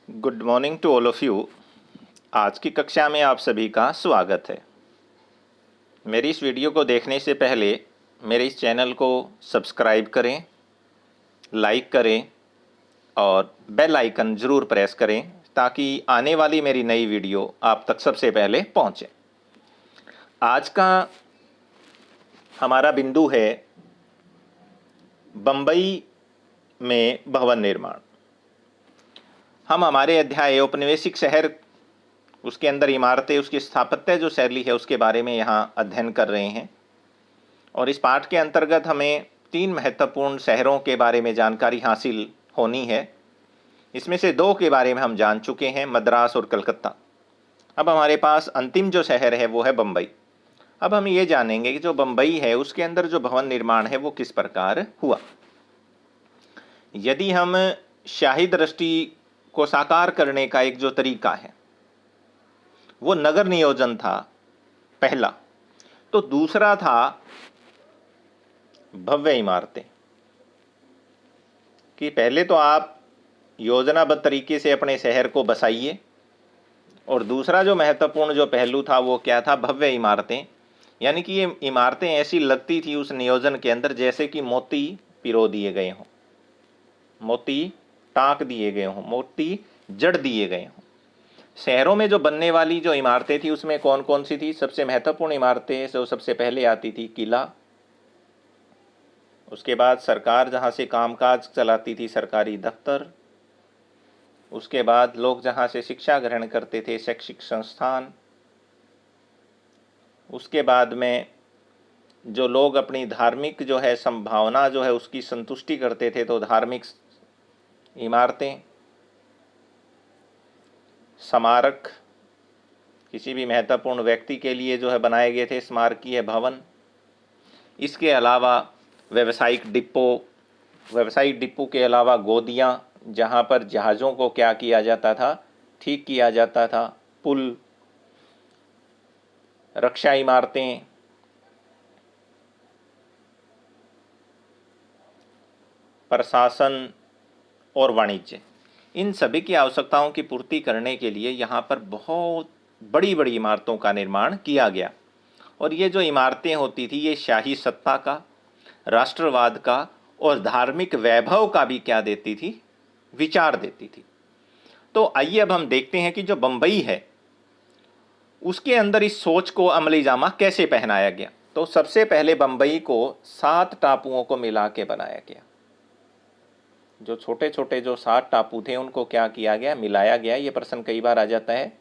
Good morning to all of you. आज की कक्षा में आप सभी का स्वागत है। मेरी इस वीडियो को देखने से पहले मेरे इस चैनल को सब्सक्राइब करें, लाइक करें और बेल आइकन ज़रूर प्रेस करें ताकि आने वाली मेरी नई वीडियो आप तक सबसे पहले पहुंचे। आज का हमारा बिंदु है बम्बई में भवन निर्माण। हम हमारे अध्याय औपनिवेशिक शहर, उसके अंदर इमारतें, उसकी स्थापत्य जो शैली है उसके बारे में यहाँ अध्ययन कर रहे हैं। और इस पाठ के अंतर्गत हमें 3 महत्वपूर्ण शहरों के बारे में जानकारी हासिल होनी है। इसमें से 2 के बारे में हम जान चुके हैं, मद्रास और कलकत्ता। अब हमारे पास अंतिम जो शहर है वो है बम्बई। अब हम ये जानेंगे कि जो बम्बई है उसके अंदर जो भवन निर्माण है वो किस प्रकार हुआ। यदि हम शाही दृष्टि को साकार करने का एक जो तरीका है वो नगर नियोजन था पहला, तो दूसरा था भव्य इमारतें। कि पहले तो आप योजनाबद्ध तरीके से अपने शहर को बसाइए, और दूसरा जो महत्वपूर्ण जो पहलू था वो क्या था, भव्य इमारतें। यानी कि ये इमारतें ऐसी लगती थी उस नियोजन के अंदर जैसे कि मोती पिरो दिए गए हों, मोती टाँक दिए गए हों, मोती जड़ दिए गए हों। शहरों में जो बनने वाली जो इमारतें थी उसमें कौन कौन सी थी? सबसे महत्वपूर्ण इमारतें जो सबसे पहले आती थी किला, उसके बाद सरकार जहाँ से कामकाज चलाती थी सरकारी दफ्तर, उसके बाद लोग जहाँ से शिक्षा ग्रहण करते थे शैक्षिक संस्थान, उसके बाद में जो लोग अपनी धार्मिक जो है संभावना जो है उसकी संतुष्टि करते थे तो धार्मिक इमारतें, स्मारक किसी भी महत्वपूर्ण व्यक्ति के लिए जो है बनाए गए थे स्मारकीय भवन। इसके अलावा व्यावसायिक डिपो के अलावा गोदियाँ जहाँ पर जहाज़ों को क्या किया जाता था, ठीक किया जाता था, पुल, रक्षा इमारतें, प्रशासन और वाणिज्य, इन सभी की आवश्यकताओं की पूर्ति करने के लिए यहाँ पर बहुत बड़ी बड़ी इमारतों का निर्माण किया गया। और ये जो इमारतें होती थी ये शाही सत्ता का, राष्ट्रवाद का और धार्मिक वैभव का भी क्या देती थी, विचार देती थी। तो आइए अब हम देखते हैं कि जो बम्बई है उसके अंदर इस सोच को अमली जामा कैसे पहनाया गया। तो सबसे पहले बम्बई को 7 टापुओं को मिला के बनाया गया। जो छोटे छोटे जो 7 टापू थे उनको क्या किया गया, मिलाया गया। ये प्रश्न कई बार आ जाता है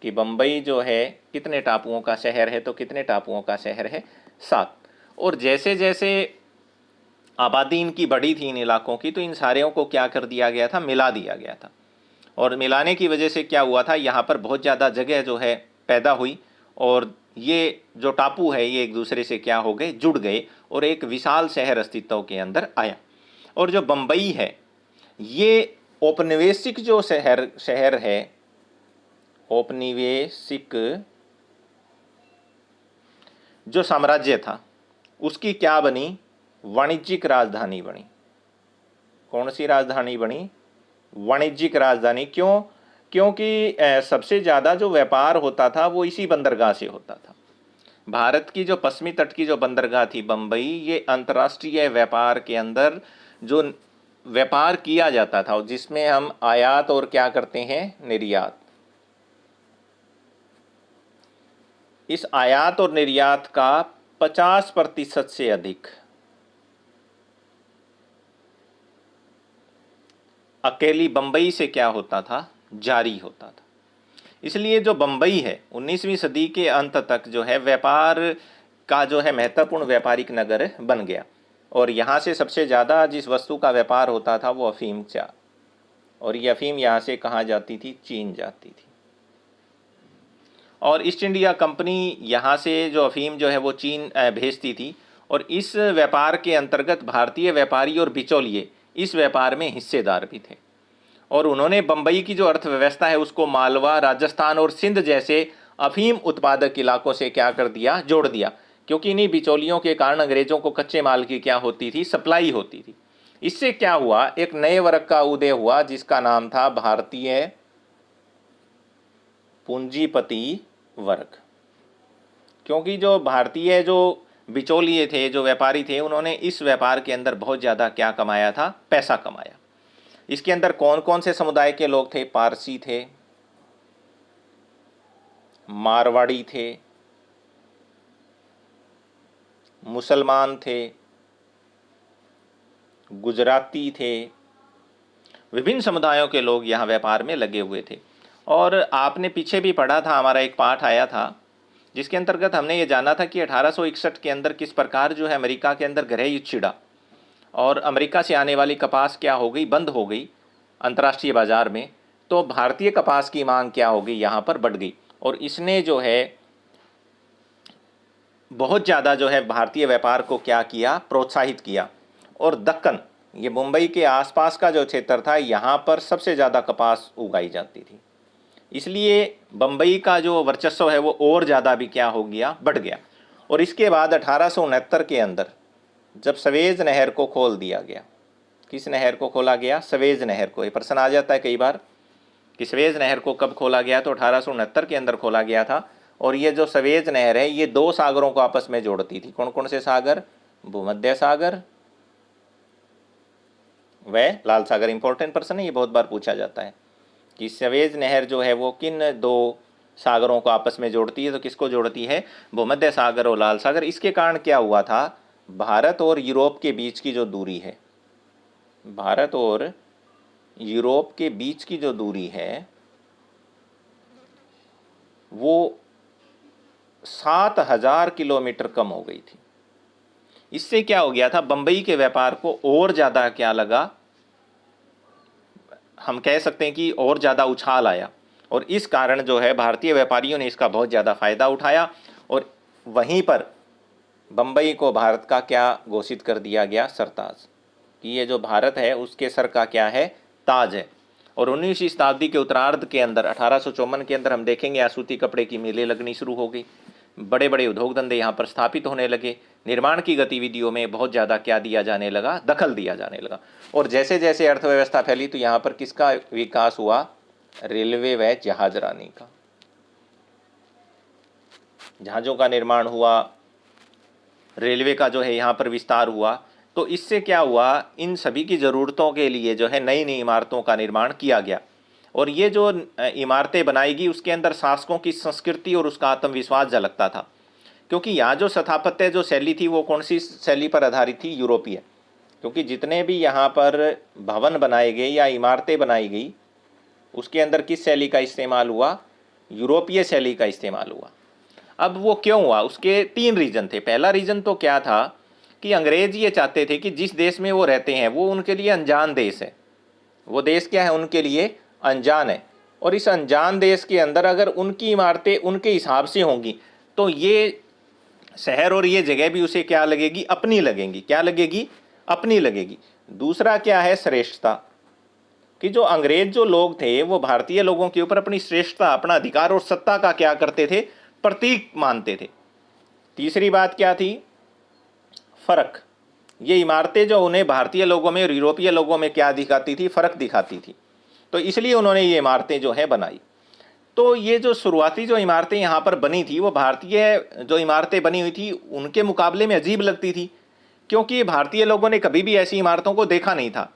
कि बम्बई जो है कितने टापुओं का शहर है, तो कितने टापुओं का शहर है, 7। और जैसे जैसे आबादी इनकी बढ़ी थी इन इलाकों की, तो इन सारों को क्या कर दिया गया था, मिला दिया गया था। और मिलाने की वजह से क्या हुआ था, यहाँ पर बहुत ज़्यादा जगह जो है पैदा हुई और ये जो टापू है ये एक दूसरे से क्या हो गए, जुड़ गए और एक विशाल शहर अस्तित्व के अंदर आया। और जो बम्बई है ये औपनिवेशिक जो शहर है, औपनिवेशिक जो साम्राज्य था उसकी क्या बनी, वाणिज्यिक राजधानी बनी। कौन सी राजधानी बनी, वाणिज्यिक राजधानी। क्यों? क्योंकि सबसे ज़्यादा जो व्यापार होता था वो इसी बंदरगाह से होता था। भारत की जो पश्चिमी तट की जो बंदरगाह थी बम्बई, ये अंतर्राष्ट्रीय व्यापार के अंदर जो व्यापार किया जाता था जिसमें हम आयात और क्या करते हैं, निर्यात। इस आयात और निर्यात का 50% से अधिक अकेली बम्बई से क्या होता था, जारी होता था। इसलिए जो बम्बई है 19वीं सदी के अंत तक जो है व्यापार का जो है महत्वपूर्ण व्यापारिक नगर बन गया। और यहाँ से सबसे ज़्यादा जिस वस्तु का व्यापार होता था वो अफीम था। और ये अफीम यहाँ से कहाँ जाती थी, चीन जाती थी। और ईस्ट इंडिया कंपनी यहाँ से जो अफीम जो है वो चीन भेजती थी। और इस व्यापार के अंतर्गत भारतीय व्यापारी और बिचौलिए इस व्यापार में हिस्सेदार भी थे। और उन्होंने बम्बई की जो अर्थव्यवस्था है उसको मालवा, राजस्थान और सिंध जैसे अफीम उत्पादक इलाकों से क्या कर दिया, जोड़ दिया। क्योंकि इन्हीं बिचौलियों के कारण अंग्रेज़ों को कच्चे माल की क्या होती थी, सप्लाई होती थी। इससे क्या हुआ, एक नए वर्ग का उदय हुआ जिसका नाम था भारतीय पूंजीपति वर्ग। क्योंकि जो भारतीय जो बिचौलिए थे, जो व्यापारी थे, उन्होंने इस व्यापार के अंदर बहुत ज़्यादा क्या कमाया था, पैसा कमाया। इसके अंदर कौन कौन से समुदाय के लोग थे? पारसी थे, मारवाड़ी थे, मुसलमान थे, गुजराती थे, विभिन्न समुदायों के लोग यहाँ व्यापार में लगे हुए थे। और आपने पीछे भी पढ़ा था, हमारा एक पाठ आया था जिसके अंतर्गत हमने ये जाना था कि 1861 के अंदर किस प्रकार जो है अमेरिका के अंदर गृह युद्ध छिड़ा और अमेरिका से आने वाली कपास क्या हो गई, बंद हो गई अंतर्राष्ट्रीय बाजार में। तो भारतीय कपास की मांग क्या हो गई, यहाँ पर बढ़ गई और इसने जो है बहुत ज़्यादा जो है भारतीय व्यापार को क्या किया, प्रोत्साहित किया। और दक्कन, ये मुंबई के आसपास का जो क्षेत्र था, यहाँ पर सबसे ज़्यादा कपास उगाई जाती थी। इसलिए बम्बई का जो वर्चस्व है वो और ज़्यादा भी क्या हो गया, बढ़ गया। और इसके बाद 1869 के अंदर जब सवेज नहर को खोल दिया गया, किस नहर को खोला गया, सवेज नहर को। ये प्रश्न आ जाता है कई बार कि सवेज नहर को कब खोला गया, तो 1869 के अंदर खोला गया था। और ये जो सवेज नहर है ये दो सागरों को आपस में जोड़ती थी। कौन कौन से सागर? भूमध्य सागर व लाल सागर। इंपॉर्टेंट प्रश्न है, ये बहुत बार पूछा जाता है कि सवेज नहर जो है वो किन दो सागरों को आपस में जोड़ती है, तो किसको जोड़ती है? भूमध्य सागर और लाल सागर। इसके कारण क्या हुआ था, भारत और यूरोप के बीच की जो दूरी है, भारत और यूरोप के बीच की जो दूरी है वो 7000 किलोमीटर कम हो गई थी। इससे क्या हो गया था, बंबई के व्यापार को और ज़्यादा क्या लगा, हम कह सकते हैं कि और ज़्यादा उछाल आया। और इस कारण जो है भारतीय व्यापारियों ने इसका बहुत ज़्यादा फ़ायदा उठाया और वहीं पर बंबई को भारत का क्या घोषित कर दिया गया, सरताज, कि ये जो भारत है उसके सर का क्या है, ताज है। और 19वीं शताब्दी के उत्तरार्ध के अंदर 1854 के अंदर हम देखेंगे सूती कपड़े की मिलें लगनी शुरू हो गई, बड़े बड़े उद्योग धंधे यहाँ पर स्थापित होने लगे, निर्माण की गतिविधियों में बहुत ज़्यादा क्या दिया जाने लगा, दखल दिया जाने लगा। और जैसे जैसे अर्थव्यवस्था फैली तो यहाँ पर किसका विकास हुआ, रेलवे व जहाजरानी का, जहाज़ों का निर्माण हुआ, रेलवे का जो है यहाँ पर विस्तार हुआ। तो इससे क्या हुआ, इन सभी की ज़रूरतों के लिए जो है नई नई इमारतों का निर्माण किया गया। और ये जो इमारतें बनाई गई उसके अंदर शासकों की संस्कृति और उसका आत्मविश्वास झलकता था। क्योंकि यहाँ जो स्थापत्य जो शैली थी वो कौन सी शैली पर आधारित थी, यूरोपीय। क्योंकि जितने भी यहाँ पर भवन बनाए गए या इमारतें बनाई गई उसके अंदर किस शैली का इस्तेमाल हुआ, यूरोपीय शैली का इस्तेमाल हुआ। अब वो क्यों हुआ, उसके 3 रीज़न थे। पहला रीज़न तो क्या था कि अंग्रेज ये चाहते थे कि जिस देश में वो रहते हैं वो उनके लिए अनजान देश है, वो देश क्या है, उनके लिए अनजान है। और इस अनजान देश के अंदर अगर उनकी इमारतें उनके हिसाब से होंगी तो ये शहर और ये जगह भी उसे क्या लगेगी, अपनी लगेंगी। क्या लगेगी, अपनी लगेगी। दूसरा क्या है, श्रेष्ठता, कि जो अंग्रेज जो लोग थे वो भारतीय लोगों के ऊपर अपनी श्रेष्ठता, अपना अधिकार और सत्ता का क्या करते थे, प्रतीक मानते थे। तीसरी बात क्या थी, फर्क। ये इमारतें जो उन्हें भारतीय लोगों में और यूरोपीय लोगों में क्या दिखाती थी, फर्क दिखाती थी। तो इसलिए उन्होंने ये इमारतें जो है बनाई। तो ये जो शुरुआती जो इमारतें यहाँ पर बनी थी वो भारतीय जो इमारतें बनी हुई थी उनके मुकाबले में अजीब लगती थी, क्योंकि भारतीय लोगों ने कभी भी ऐसी इमारतों को देखा नहीं था।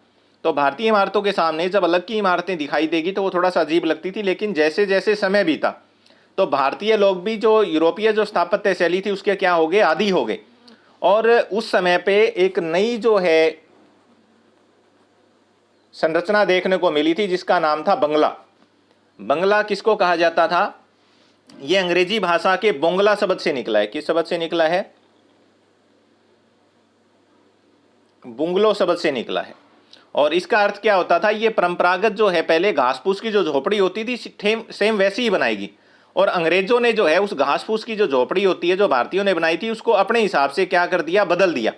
तो भारतीय इमारतों के सामने जब अलग की इमारतें दिखाई देगी तो वो थोड़ा सा अजीब लगती थी। लेकिन जैसे जैसे समय बीता तो भारतीय लोग भी जो यूरोपीय जो स्थापत्य शैली थी उसके क्या हो गए, आदी हो गए। और उस समय पे एक नई जो है संरचना देखने को मिली थी जिसका नाम था बंगला। बंगला किसको कहा जाता था, ये अंग्रेजी भाषा के बोंगला शब्द से निकला है। किस शब्द से निकला है, बुंगलो शब्द से निकला है। और इसका अर्थ क्या होता था, ये परंपरागत जो है पहले घास फूस की जो झोपड़ी होती थी सेम वैसी ही बनाएगी। और अंग्रेजों ने जो है उस घास फूस की जो झोपड़ी होती है जो भारतीयों ने बनाई थी उसको अपने हिसाब से क्या कर दिया, बदल दिया।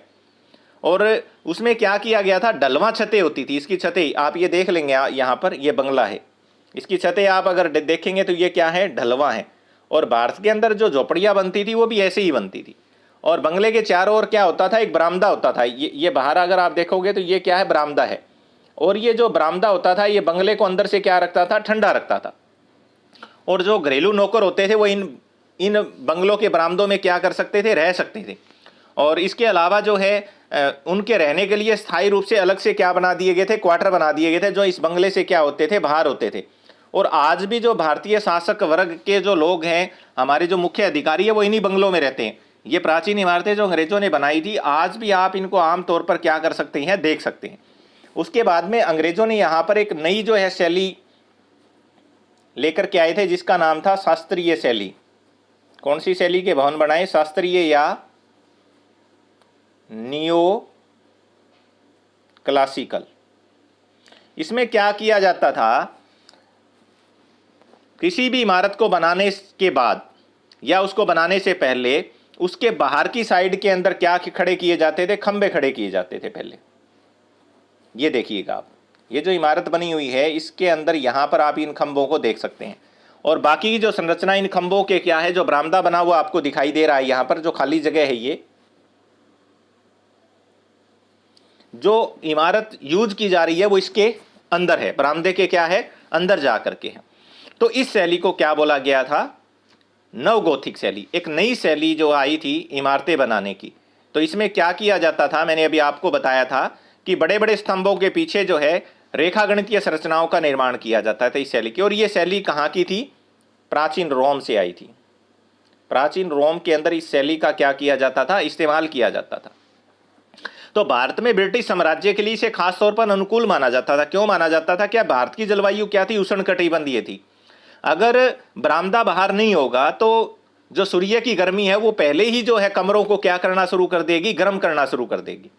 और उसमें क्या किया गया था, ढलवा छतें होती थी। इसकी छतें आप ये देख लेंगे, यहाँ पर ये बंगला है, इसकी छतें आप अगर देखेंगे तो ये क्या है, ढलवा है। और भारत के अंदर जो झोपड़ियाँ बनती थी वो भी ऐसे ही बनती थी। और बंगले के चारों ओर क्या होता था, एक बरामदा होता था। ये बाहर अगर आप देखोगे तो ये क्या है, बरामदा है। और ये जो बरामदा होता था ये बंगले को अंदर से क्या रखता था, ठंडा रखता था। और जो घरेलू नौकर होते थे वो इन इन बंगलों के बरामदों में क्या कर सकते थे, रह सकते थे। और इसके अलावा जो है उनके रहने के लिए स्थायी रूप से अलग से क्या बना दिए गए थे, क्वार्टर बना दिए गए थे, जो इस बंगले से क्या होते थे, बाहर होते थे। और आज भी जो भारतीय शासक वर्ग के जो लोग हैं, हमारे जो मुख्य अधिकारी है, वो इन्हीं बंगलों में रहते हैं। ये प्राचीन इमारतें जो अंग्रेजों ने बनाई थी, आज भी आप इनको आमतौर पर क्या कर सकते हैं, देख सकते हैं। उसके बाद में अंग्रेजों ने यहाँ पर एक नई जो है शैली लेकर के आए थे, जिसका नाम था शास्त्रीय शैली। कौन सी शैली के भवन बनाए, शास्त्रीय या नियो क्लासिकल। इसमें क्या किया जाता था, किसी भी इमारत को बनाने के बाद या उसको बनाने से पहले उसके बाहर की साइड के अंदर क्या खड़े किए जाते थे, खंबे खड़े किए जाते थे पहले। ये देखिएगा आप, ये जो इमारत बनी हुई है इसके अंदर यहाँ पर आप इन खंभों को देख सकते हैं। और बाकी की जो संरचना इन खंभों के क्या है, जो बरामदा बना हुआ आपको दिखाई दे रहा है यहाँ पर, जो खाली जगह है, ये जो इमारत यूज की जा रही है वो इसके अंदर है, बरामदे के क्या है, अंदर जा करके है। तो इस शैली को क्या बोला गया था, नवगोथिक शैली। एक नई शैली जो आई थी इमारतें बनाने की। तो इसमें क्या किया जाता था, मैंने अभी आपको बताया था कि बड़े बड़े स्तंभों के पीछे जो है रेखागणितीय संरचनाओं का निर्माण किया जाता था इस शैली की। और ये शैली कहाँ की थी, प्राचीन रोम से आई थी। प्राचीन रोम के अंदर इस शैली का क्या किया जाता था, इस्तेमाल किया जाता था। तो भारत में ब्रिटिश साम्राज्य के लिए इसे खास तौर पर अनुकूल माना जाता था। क्यों माना जाता था, क्या भारत की जलवायु क्या थी, उष्णकटिबंधीय थी। अगर बरामदा बाहर नहीं होगा तो जो सूर्य की गर्मी है वो पहले ही जो है कमरों को क्या करना शुरू कर देगी, गर्म करना शुरू कर देगी।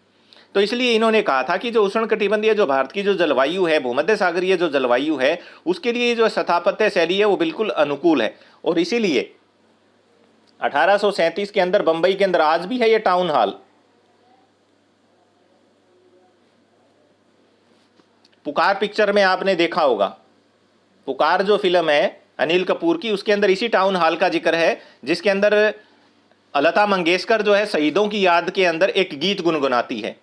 तो इसलिए इन्होंने कहा था कि जो उष्णकटिबंधीय जो भारत की जो जलवायु है, भूमध्य सागरीय जो जलवायु है, उसके लिए जो स्थापत्य शैली है वो बिल्कुल अनुकूल है। और इसीलिए 1837 के अंदर बंबई के अंदर आज भी है ये टाउन हॉल। पुकार पिक्चर में आपने देखा होगा, पुकार जो फिल्म है अनिल कपूर की, उसके अंदर इसी टाउन हॉल का जिक्र है, जिसके अंदर लता मंगेशकर जो है शहीदों की याद के अंदर एक गीत गुनगुनाती है।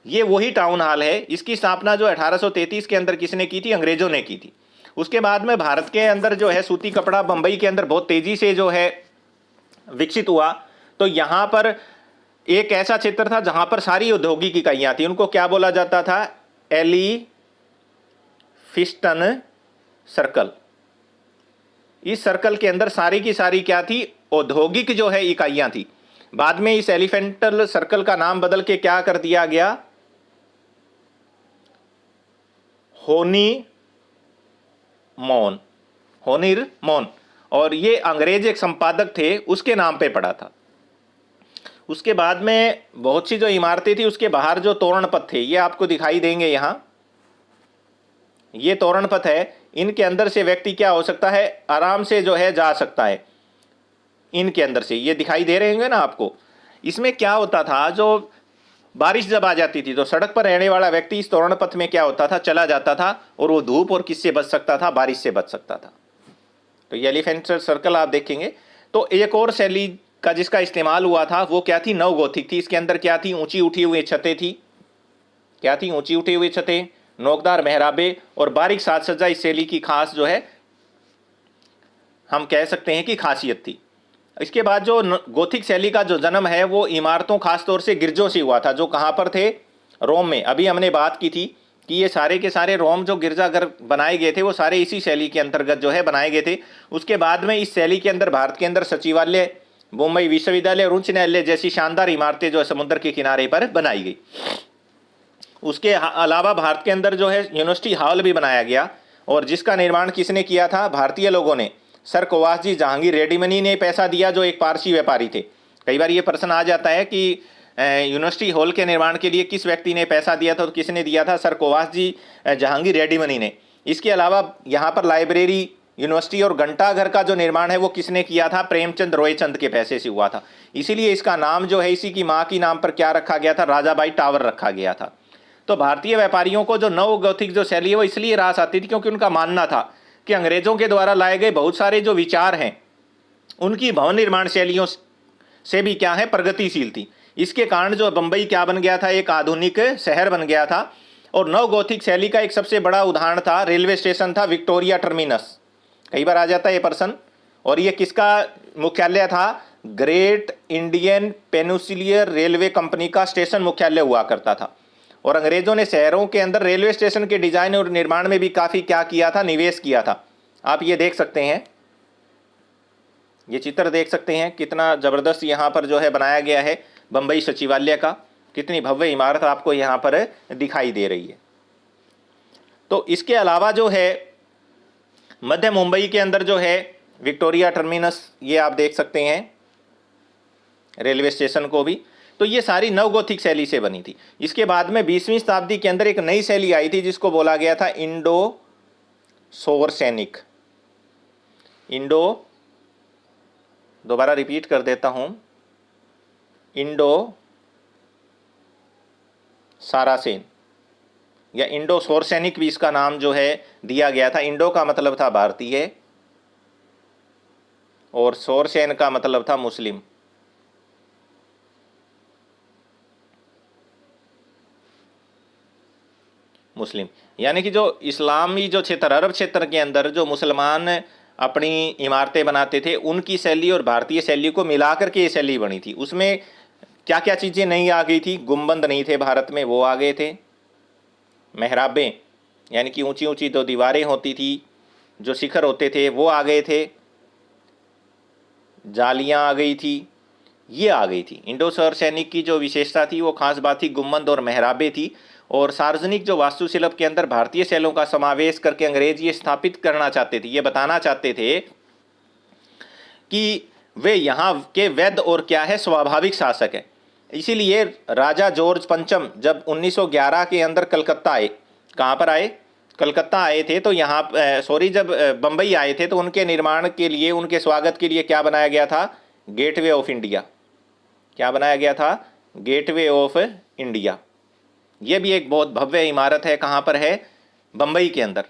ये वही टाउन हॉल है। इसकी स्थापना जो 1833 के अंदर किसने की थी, अंग्रेजों ने की थी। उसके बाद में भारत के अंदर जो है सूती कपड़ा बंबई के अंदर बहुत तेजी से जो है विकसित हुआ। तो यहाँ पर एक ऐसा क्षेत्र था जहाँ पर सारी औद्योगिक इकाइयाँ थी, उनको क्या बोला जाता था, एलिफिस्टन सर्कल। इस सर्कल के अंदर सारी की सारी क्या थी, औद्योगिक जो है इकाइयां थी। बाद में इस एलिफेंटल सर्कल का नाम बदल के क्या कर दिया गया, होनिर मौन। और ये अंग्रेज एक संपादक थे, उसके नाम पे पड़ा था। उसके बाद में बहुत सी जो इमारतें थी उसके बाहर जो तोरण पथ थे, ये आपको दिखाई देंगे। यहाँ ये तोरण पथ है, इनके अंदर से व्यक्ति क्या हो सकता है, आराम से जो है जा सकता है इनके अंदर से। ये दिखाई दे रहे होंगे ना आपको। इसमें क्या होता था, जो बारिश जब आ जाती थी तो सड़क पर रहने वाला व्यक्ति इस तोरण पथ में क्या होता था, चला जाता था, और वो धूप और किससे बच सकता था, बारिश से बच सकता था। तो ये एलिफेंटल सर्कल आप देखेंगे। तो एक और शैली का जिसका इस्तेमाल हुआ था वो क्या थी, नवगोथिक थी। इसके अंदर क्या थी, ऊंची उठी हुई छतें थी। क्या थी, ऊंची उठी हुई छतें, नोकदार मेहराबे और बारीक साज सज्जा इस शैली की खास जो है हम कह सकते हैं कि खासियत थी। इसके बाद जो गोथिक शैली का जो जन्म है वो इमारतों खासतौर से गिरजों से हुआ था, जो कहाँ पर थे, रोम में। अभी हमने बात की थी कि ये सारे के सारे रोम जो गिरजाघर बनाए गए थे वो सारे इसी शैली के अंतर्गत जो है बनाए गए थे। उसके बाद में इस शैली के अंदर भारत के अंदर सचिवालय, मुंबई विश्वविद्यालय और उच्च न्यायालय जैसी शानदार इमारतें जो है समुद्र के किनारे पर बनाई गई। उसके अलावा भारत के अंदर जो है यूनिवर्सिटी हॉल भी बनाया गया, और जिसका निर्माण किसने किया था, भारतीय लोगों ने। सर कोवास जी जहांगीर रेड्डीमनी ने पैसा दिया, जो एक पारसी व्यापारी थे। कई बार ये प्रश्न आ जाता है कि यूनिवर्सिटी हॉल के निर्माण के लिए किस व्यक्ति ने पैसा दिया था, तो किसने दिया था, सर कोवास जी जहांगीर रेड्डीमनी ने। इसके अलावा यहाँ पर लाइब्रेरी, यूनिवर्सिटी और घंटाघर का जो निर्माण है वो किसने किया था, प्रेमचंद रोयचंद के पैसे से हुआ था। इसीलिए इसका नाम जो है इसी की माँ की नाम पर क्या रखा गया था, राजाबाई टावर रखा गया था। तो भारतीय व्यापारियों को जो नवगोथिक जो शैली है वो इसलिए रास आती थी क्योंकि उनका मानना था कि अंग्रेजों के द्वारा लाए गए बहुत सारे जो विचार हैं उनकी भवन निर्माण शैलियों से भी क्या है, प्रगतिशील थी। इसके कारण जो बंबई क्या बन गया था, एक आधुनिक शहर बन गया था। और नव गौथिक शैली का एक सबसे बड़ा उदाहरण था, रेलवे स्टेशन था विक्टोरिया टर्मिनस। कई बार आ जाता है ये प्रश्न। और ये किसका मुख्यालय था, great Indian peninsular railway company का स्टेशन मुख्यालय हुआ करता था। और अंग्रेजों ने शहरों के अंदर रेलवे स्टेशन के डिजाइन और निर्माण में भी काफी क्या किया था, निवेश किया था। आप ये देख सकते हैं, ये चित्र देख सकते हैं, कितना जबरदस्त यहाँ पर जो है बनाया गया है बंबई सचिवालय का। कितनी भव्य इमारत आपको यहाँ पर दिखाई दे रही है। तो इसके अलावा जो है मध्य मुंबई के अंदर जो है विक्टोरिया टर्मिनस, ये आप देख सकते हैं रेलवे स्टेशन को भी। तो ये सारी नवगोथिक शैली से बनी थी। इसके बाद में 20वीं शताब्दी के अंदर एक नई शैली आई थी जिसको बोला गया था इंडो सोरसैनिक। दोबारा रिपीट कर देता हूं, इंडो सारासेन या इंडो सोरसैनिक भी इसका नाम जो है दिया गया था। इंडो का मतलब था भारतीय और सोरसैन का मतलब था मुस्लिम। यानी कि जो इस्लामी जो क्षेत्र, अरब क्षेत्र के अंदर जो मुसलमान अपनी इमारतें बनाते थे, उनकी शैली और भारतीय शैली को मिलाकर के ये शैली बनी थी। उसमें क्या क्या चीज़ें नहीं आ गई थी, गुंबद नहीं थे भारत में, वो आ गए थे। मेहराबें यानी कि ऊंची ऊंची जो दीवारें होती थी, जो शिखर होते थे, वो आ गए थे। जालियां आ गई थी, ये आ गई थी। इंडो सैनिक की जो विशेषता थी वो खास बात थी गुंबद और मेहराबें थी। और सार्वजनिक जो वास्तुशिल्प के अंदर भारतीय शैलियों का समावेश करके अंग्रेज ये स्थापित करना चाहते थे, ये बताना चाहते थे कि वे यहाँ के वैध और क्या है, स्वाभाविक शासक है। इसीलिए राजा जॉर्ज पंचम जब 1911 के अंदर कलकत्ता आए, कहाँ पर आए, कलकत्ता आए थे, तो यहाँ जब बम्बई आए थे तो उनके निर्माण के लिए, उनके स्वागत के लिए क्या बनाया गया था, गेटवे ऑफ इंडिया। क्या बनाया गया था, गेटवे ऑफ इंडिया। ये भी एक बहुत भव्य इमारत है, कहाँ पर है, बम्बई के अंदर।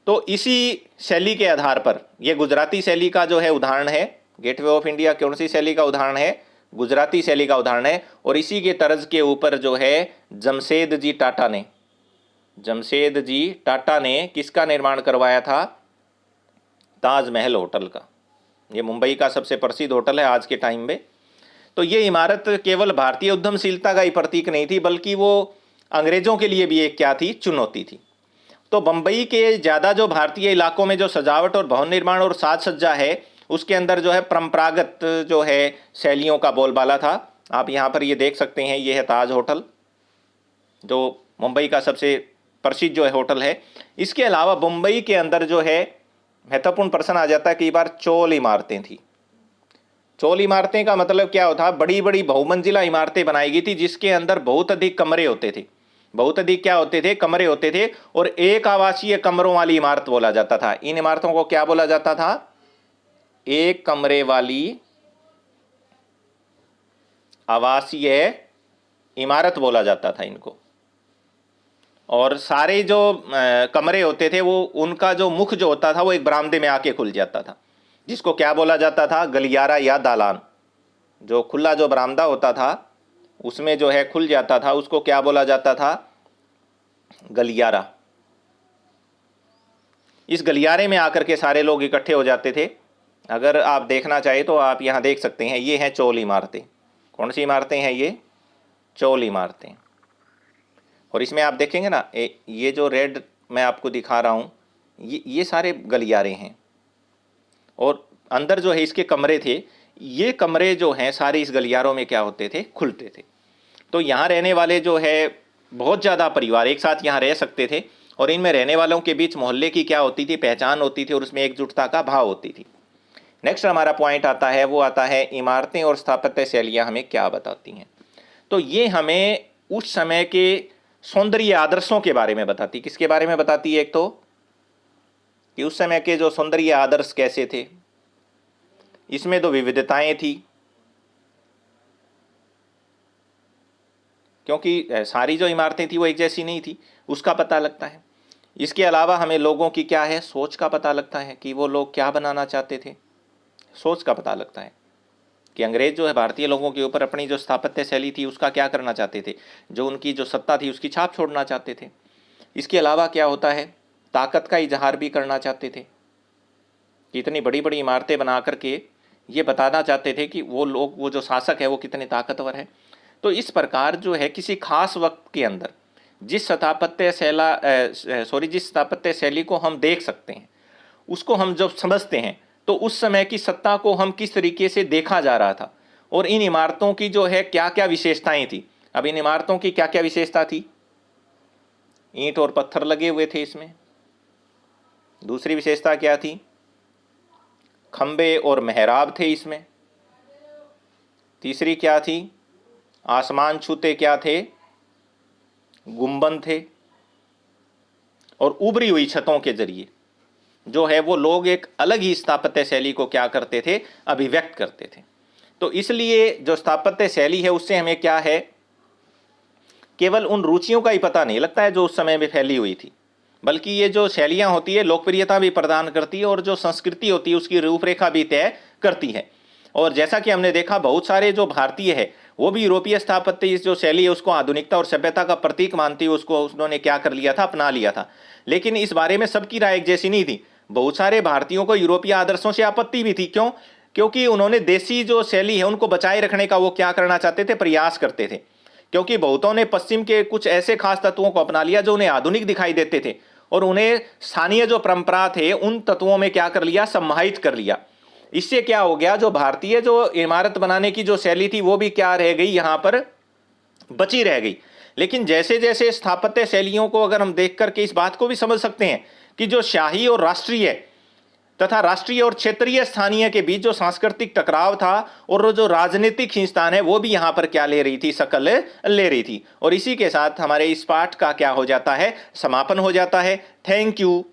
तो इसी शैली के आधार पर, यह गुजराती शैली का जो है उदाहरण है। गेटवे ऑफ इंडिया कौन सी शैली का उदाहरण है, गुजराती शैली का उदाहरण है। और इसी के तर्ज के ऊपर जो है जमशेदजी टाटा ने किसका निर्माण करवाया था, ताजमहल होटल का। ये मुंबई का सबसे प्रसिद्ध होटल है आज के टाइम में। तो ये इमारत केवल भारतीय उद्यमशीलता का ही प्रतीक नहीं थी, बल्कि वो अंग्रेजों के लिए भी एक क्या थी, चुनौती थी। तो बंबई के ज़्यादा जो भारतीय इलाकों में जो सजावट और भवन निर्माण और साज सज्जा है, उसके अंदर जो है परंपरागत जो है शैलियों का बोलबाला था। आप यहाँ पर ये देख सकते हैं, ये है ताज होटल जो मुंबई का सबसे प्रसिद्ध जो है होटल है। इसके अलावा मुंबई के अंदर जो है महत्वपूर्ण प्रश्न आ जाता है, कई बार चोल इमारतें थी। चोल इमारतें का मतलब क्या होता, बड़ी बड़ी बहुमंजिला इमारतें बनाई गई थी जिसके अंदर बहुत अधिक कमरे होते थे। बहुत अधिक क्या होते थे, कमरे होते थे। और एक आवासीय कमरों वाली इमारत बोला जाता था। इन इमारतों को क्या बोला जाता था, एक कमरे वाली आवासीय इमारत बोला जाता था इनको। और सारे जो कमरे होते थे, वो उनका जो मुख जो होता था वो एक बरामदे में आके खुल जाता था, जिसको क्या बोला जाता था, गलियारा या दालान। जो खुला जो बरामदा होता था उसमें जो है खुल जाता था, उसको क्या बोला जाता था, गलियारा। इस गलियारे में आकर के सारे लोग इकट्ठे हो जाते थे। अगर आप देखना चाहे तो आप यहाँ देख सकते हैं, ये हैं चोल इमारतें। कौन सी इमारतें हैं ये, चोल इमारतें। और इसमें आप देखेंगे ना, ये जो रेड मैं आपको दिखा रहा हूँ, ये सारे गलियारे हैं। और अंदर जो है इसके कमरे थे। ये कमरे जो हैं सारे इस गलियारों में क्या होते थे, खुलते थे। तो यहाँ रहने वाले जो है बहुत ज़्यादा परिवार एक साथ यहाँ रह सकते थे। और इनमें रहने वालों के बीच मोहल्ले की क्या होती थी, पहचान होती थी और उसमें एकजुटता का भाव होती थी। नेक्स्ट हमारा पॉइंट आता है, वो आता है इमारतें और स्थापत्य शैलियाँ हमें क्या बताती हैं। तो ये हमें उस समय के सौंदर्य आदर्शों के बारे में बताती। किसके बारे में बताती है, एक तो कि उस समय के जो सौंदर्य आदर्श कैसे थे, इसमें तो विविधताएं थी, क्योंकि सारी जो इमारतें थी वो एक जैसी नहीं थी, उसका पता लगता है। इसके अलावा हमें लोगों की क्या है, सोच का पता लगता है कि वो लोग क्या बनाना चाहते थे, सोच का पता लगता है कि अंग्रेज जो है भारतीय लोगों के ऊपर अपनी जो स्थापत्य शैली थी उसका क्या करना चाहते थे, जो उनकी जो सत्ता थी उसकी छाप छोड़ना चाहते थे। इसके अलावा क्या होता है, ताकत का इजहार भी करना चाहते थे कि इतनी बड़ी बड़ी इमारतें बना करके ये बताना चाहते थे कि वो लोग, वो जो शासक है वो कितने ताकतवर है। तो इस प्रकार जो है किसी खास वक्त के अंदर जिस स्थापत्य शैली को हम देख सकते हैं, उसको हम जब समझते हैं तो उस समय की सत्ता को हम किस तरीके से देखा जा रहा था और इन इमारतों की जो है क्या क्या विशेषताएं थी। अब इन इमारतों की क्या क्या विशेषता थी, ईंट और पत्थर लगे हुए थे इसमें। दूसरी विशेषता क्या थी, खंबे और मेहराब थे इसमें। तीसरी क्या थी, आसमान छूते क्या थे, गुंबद थे। और उभरी हुई छतों के जरिए जो है वो लोग एक अलग ही स्थापत्य शैली को क्या करते थे, अभिव्यक्त करते थे। तो इसलिए जो स्थापत्य शैली है उससे हमें क्या है, केवल उन रुचियों का ही पता नहीं लगता है जो उस समय में फैली हुई थी, बल्कि ये जो शैलियाँ होती है लोकप्रियता भी प्रदान करती है और जो संस्कृति होती है उसकी रूपरेखा भी तय करती है। और जैसा कि हमने देखा बहुत सारे जो भारतीय है वो भी यूरोपीय स्थापत्य जो शैली है उसको आधुनिकता और सभ्यता का प्रतीक मानती है, उसको उन्होंने क्या कर लिया था, अपना लिया था। लेकिन इस बारे में सबकी राय एक जैसी नहीं थी। बहुत सारे भारतीयों को यूरोपीय आदर्शों से आपत्ति भी थी। क्यों? क्योंकि उन्होंने देसी जो शैली है उनको बचाए रखने का वो क्या करना चाहते थे, प्रयास करते थे। क्योंकि बहुतों ने पश्चिम के कुछ ऐसे खास तत्वों को अपना लिया जो उन्हें आधुनिक दिखाई देते थे और उन्हें स्थानीय जो परंपरा थे उन तत्वों में क्या कर लिया, सम्माहित कर लिया। इससे क्या हो गया, जो भारतीय जो इमारत बनाने की जो शैली थी वो भी क्या रह गई, यहाँ पर बची रह गई। लेकिन जैसे जैसे स्थापत्य शैलियों को अगर हम देख करके इस बात को भी समझ सकते हैं कि जो शाही और राष्ट्रीय तथा राष्ट्रीय और क्षेत्रीय स्थानीय के बीच जो सांस्कृतिक टकराव था और जो राजनीतिक खींचतान है वो भी यहाँ पर क्या ले रही थी, शक्ल ले रही थी। और इसी के साथ हमारे इस पाठ का क्या हो जाता है, समापन हो जाता है। Thank you.